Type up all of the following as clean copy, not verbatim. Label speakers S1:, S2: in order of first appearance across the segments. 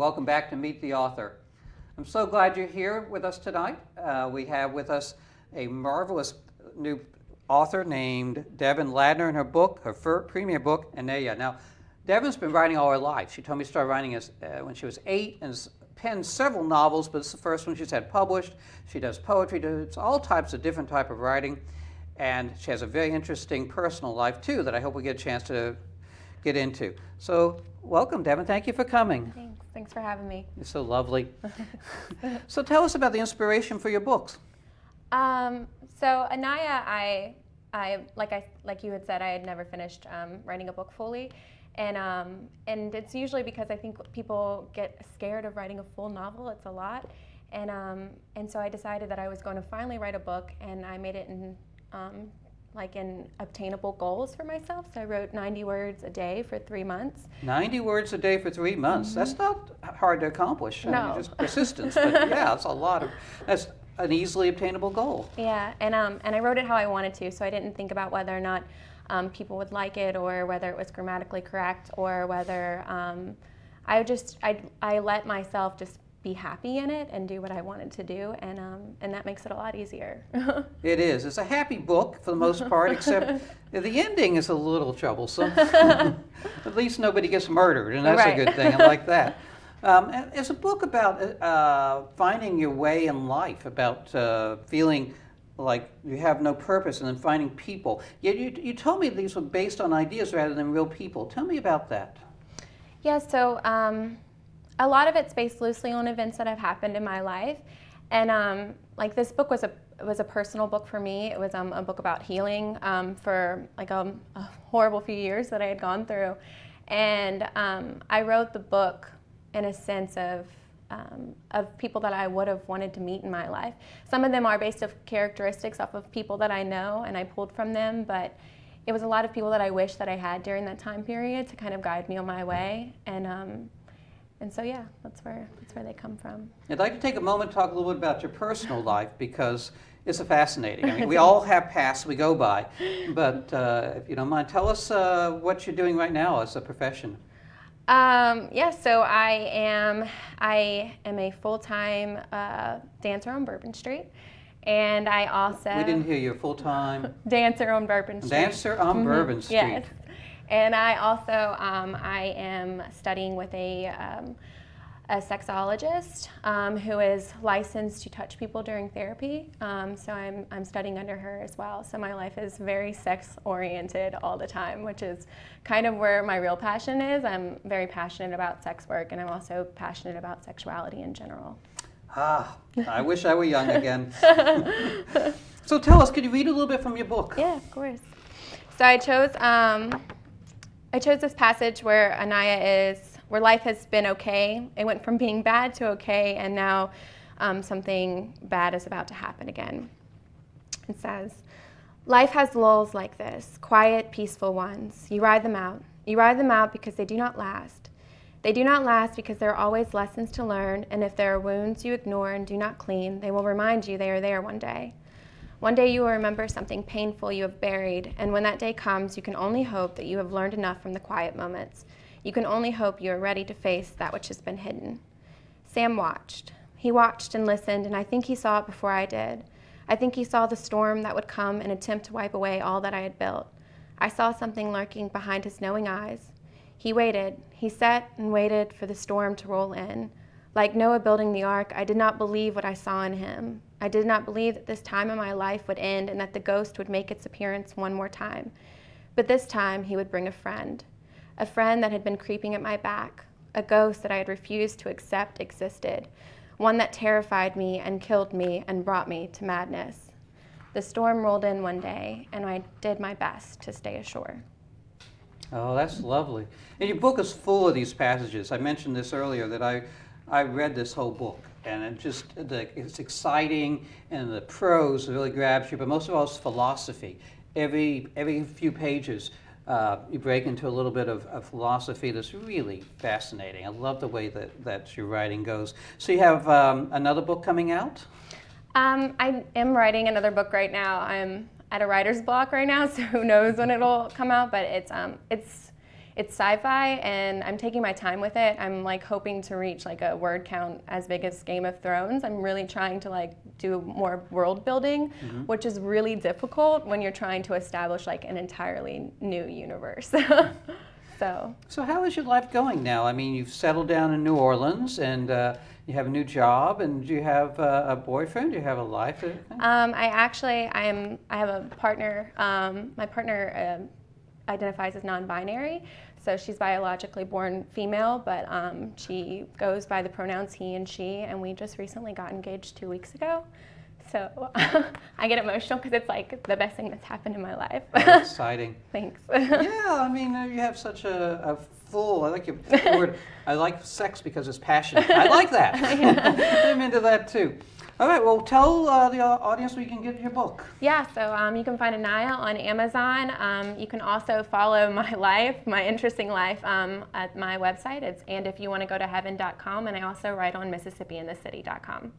S1: Welcome back to Meet the Author. I'm so glad you're here with us tonight. We have with us a marvelous new author named Devin Ladner and her book, her premier book, Anaya. Now, Devin's been writing all her life. She told me she started writing when she was 8 and has penned several novels, but it's the first one she's had published. She does poetry, does all types of different type of writing, and she has a very interesting personal life too that I hope we get a chance to get into. So welcome, Devin. Thank you for coming.
S2: Thanks for having me.
S1: You're so lovely. So tell us about the inspiration for your books.
S2: So Anaya, I like you had said, I had never finished writing a book fully, and it's usually because I think people get scared of writing a full novel. It's a lot, and so I decided that I was going to finally write a book, and I made it in in obtainable goals for myself. So I wrote 90 words a day for 3 months.
S1: 90 words a day for 3 months. Mm-hmm. That's not hard to accomplish.
S2: No.
S1: I mean, just persistence. But yeah, that's that's an easily obtainable goal.
S2: Yeah, and I wrote it how I wanted to, so I didn't think about whether or not people would like it, or whether it was grammatically correct, or whether I let myself just be happy in it and do what I wanted to do, and that makes it a lot easier.
S1: It is. It's a happy book for the most part, except the ending is a little troublesome. At least nobody gets murdered, and that's
S2: right.
S1: a good thing. I like that. It's a book about finding your way in life, about feeling like you have no purpose, and then finding people. Yet you told me these were based on ideas rather than real people. Tell me about that.
S2: Yeah, so a lot of it's based loosely on events that have happened in my life, and this book was a personal book for me. It was a book about healing for a horrible few years that I had gone through, and I wrote the book in a sense of people that I would have wanted to meet in my life. Some of them are based off characteristics off of people that I know, and I pulled from them, but it was a lot of people that I wish that I had during that time period to kind of guide me on my way, and so yeah, that's where they come from.
S1: I'd like to take a moment to talk a little bit about your personal life, because it's fascinating. I mean, we all have paths we go by, but if you don't mind, tell us what you're doing right now as a profession.
S2: So I am a full-time dancer on Bourbon Street, and I also...
S1: We didn't hear you. Full-time...
S2: Dancer on Bourbon Street.
S1: Dancer on Bourbon Street.
S2: Yes. And I also, I am studying with a sexologist who is licensed to touch people during therapy. So I'm studying under her as well. So my life is very sex-oriented all the time, which is kind of where my real passion is. I'm very passionate about sex work, and I'm also passionate about sexuality in general.
S1: I wish I were young again. So tell us, could you read a little bit from your book?
S2: Yeah, of course. So I chose this passage where Anaya is, where life has been okay. It went from being bad to okay, and now something bad is about to happen again. It says, "Life has lulls like this, quiet, peaceful ones. You ride them out. You ride them out because they do not last. They do not last because there are always lessons to learn, and if there are wounds you ignore and do not clean, they will remind you they are there one day. One day you will remember something painful you have buried, and when that day comes, you can only hope that you have learned enough from the quiet moments. You can only hope you are ready to face that which has been hidden." Sam watched. He watched and listened, and I think he saw it before I did. I think he saw the storm that would come and attempt to wipe away all that I had built. I saw something lurking behind his knowing eyes. He waited. He sat and waited for the storm to roll in. Like Noah building the ark, I did not believe what I saw in him. I did not believe that this time in my life would end and that the ghost would make its appearance one more time. But this time he would bring a friend that had been creeping at my back, a ghost that I had refused to accept existed, one that terrified me and killed me and brought me to madness. The storm rolled in one day, and I did my best to stay ashore.
S1: Oh, that's lovely. And your book is full of these passages. I mentioned this earlier, that I read this whole book, and it's exciting, and the prose really grabs you, but most of all it's philosophy. Every few pages you break into a little bit of philosophy that's really fascinating. I love the way that your writing goes. So you have another book coming out?
S2: I am writing another book right now. I'm at a writer's block right now, so who knows when it'll come out, but it's sci-fi, and I'm taking my time with it. I'm like hoping to reach like a word count as big as Game of Thrones. I'm really trying to like do more world building, which is really difficult when you're trying to establish like an entirely new universe.
S1: So how is your life going now? I mean, you've settled down in New Orleans, and you have a new job, and do you have a boyfriend? Do you have a life?
S2: I have a partner. My partner identifies as non-binary, so she's biologically born female, but she goes by the pronouns he and she, and we just recently got engaged 2 weeks ago. So I get emotional because it's like the best thing that's happened in my life.
S1: That's exciting.
S2: Thanks.
S1: Yeah, I mean, you have such a full, I like your word, I like sex because it's passionate. I like that. I'm into that too. All right, well, tell the audience where you can get your book.
S2: Yeah, so you can find Anaya on Amazon. You can also follow my life, my interesting life, at my website. It's andifyouwantogotoheaven.com, and I also write on mississippiinthecity.com.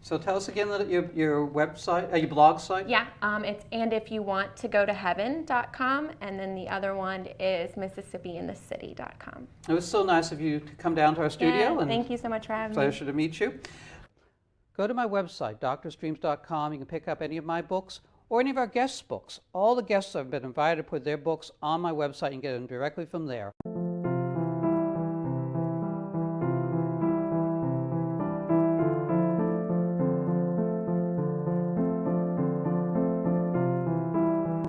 S1: So tell us again your website, your blog site.
S2: Yeah, it's andifyouwantogotoheaven.com, and then the other one is mississippiinthecity.com.
S1: It was so nice of you to come down to our studio.
S2: Yeah,
S1: and
S2: thank you so much for having me.
S1: pleasure to meet you. Go to my website, drstreams.com. You can pick up any of my books or any of our guests' books. All the guests have been invited to put their books on my website and get them directly from there.